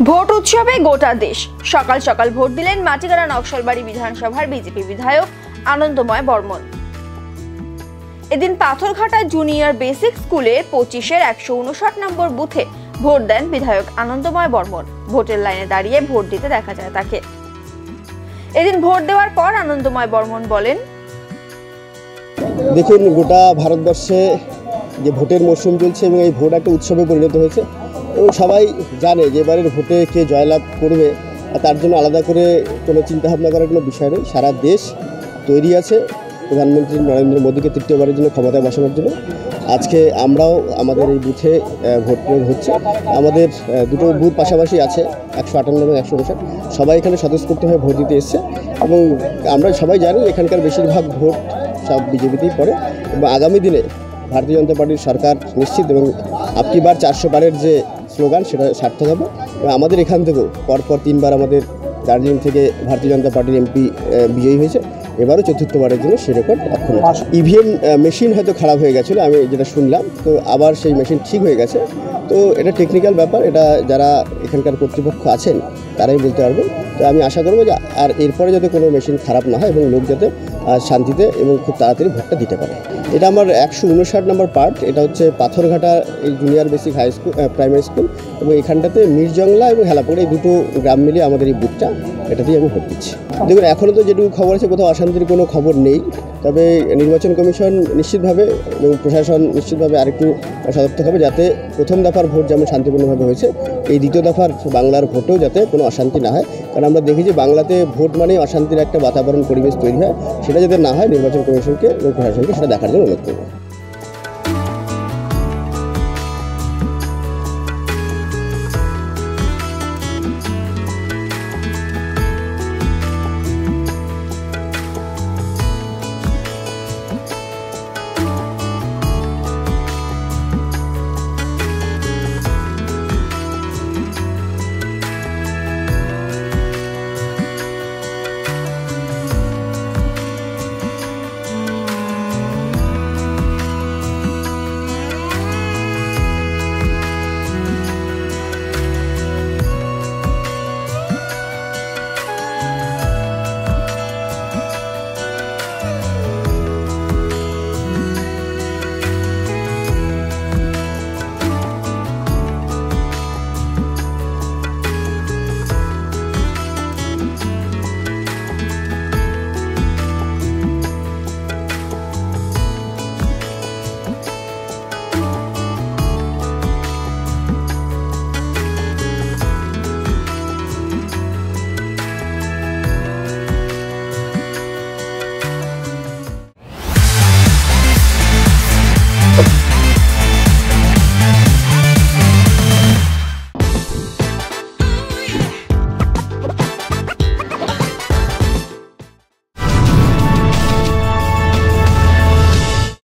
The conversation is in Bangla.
ভোট উৎসবে গোটা দেশ। সকাল সকাল ভোট দিলেন মাটিগাড়া নকশালবাড়ি বিধানসভার বিজেপি বিধায়ক আনন্দময় বর্মন। এদিন পাথরঘাটা জুনিয়র বেসিক স্কুলে 25-এর 159 নম্বর বুথে ভোট দেন বিধায়ক আনন্দময় বর্মন। ভোটের লাইনে দাঁড়িয়ে ভোট দিতে দেখা যায় তাকে। এদিন ভোট দেওয়ার পর আনন্দময় বর্মন বলেন, দেখুন, গোটা ভারতবর্ষে যে ভোটের মরশুম চলছে এবং এই ভোট একটা উৎসবে পরিণত হয়েছে এবং সবাই জানে যে এবারের ভোটে কে জয়লাভ করবে, তার জন্য আলাদা করে কোনো চিন্তাভাবনা করার কোনো বিষয় নেই। সারা দেশ তৈরি আছে প্রধানমন্ত্রী নরেন্দ্র মোদীকে তৃতীয়বারের জন্য ক্ষমতায় বসানোর জন্য। আজকে আমরাও আমাদের এই বুথে ভোট প্রয়োগ হচ্ছে। আমাদের দুটো বুথ পাশাপাশি আছে, 158 এবং 159। সবাই এখানে স্বতঃস্ফূর্তভাবে ভোট দিতে এসছে এবং আমরা সবাই জানি এখানকার বেশিরভাগ ভোট সব বিজেপিতেই পড়ে এবং আগামী দিনে ভারতীয় জনতা পার্টির সরকার নিশ্চিত এবং আপকি বার 400 পারের যে স্লোগান সেটা সার্থক হবে। এবং আমাদের এখান থেকেও পরপর 3বার আমাদের দার্জিলিং থেকে ভারতীয় জনতা পার্টির এমপি বিজয়ী হয়েছে। এবারও চতুর্থবারের জন্য সে রেকর্ড অক্ষুণ্ণ। ইভিএম মেশিন হয়তো খারাপ হয়ে গেছিলো, আমি যেটা শুনলাম, তো আবার সেই মেশিন ঠিক হয়ে গেছে। তো এটা টেকনিক্যাল ব্যাপার, এটা যারা এখানকার কর্তৃপক্ষ আছেন তারাই বলতে পারবেন। তো আমি আশা করবো যে আর এরপরে যাতে কোনো মেশিন খারাপ না হয় এবং লোক যাতে শান্তিতে এবং খুব তাড়াতাড়ি ভোটটা দিতে পারে। এটা আমার 159 নম্বর পার্ট। এটা হচ্ছে পাথরঘাটা এই junior basic high school primary school এবং এখানটাতে মিরজংলা এবং হেলাপুর এই দুটো গ্রাম মিলিয়ে আমাদের এই বুথটা, এটাতেই আমি ভোট দিচ্ছি। দেখুন, এখনও তো যেটুকু খবর আছে কোথাও অশান্তির কোনো খবর নেই, তবে নির্বাচন কমিশন নিশ্চিতভাবে এবং প্রশাসন নিশ্চিতভাবে আরেকটু সতর্ক হবে যাতে প্রথম দফার ভোট যেমন শান্তিপূর্ণভাবে হয়েছে, এই দ্বিতীয় দফার বাংলার ভোটেও যাতে কোনো অশান্তি না হয়। কারণ আমরা দেখি যে বাংলাতে ভোট মানেই অশান্তির একটা বাতাবরণ পরিবেশ তৈরি হয়, সেটা যাতে না হয় নির্বাচন কমিশনকে এবং প্রশাসনকে সেটা দেখার জন্য অনুরোধ করব।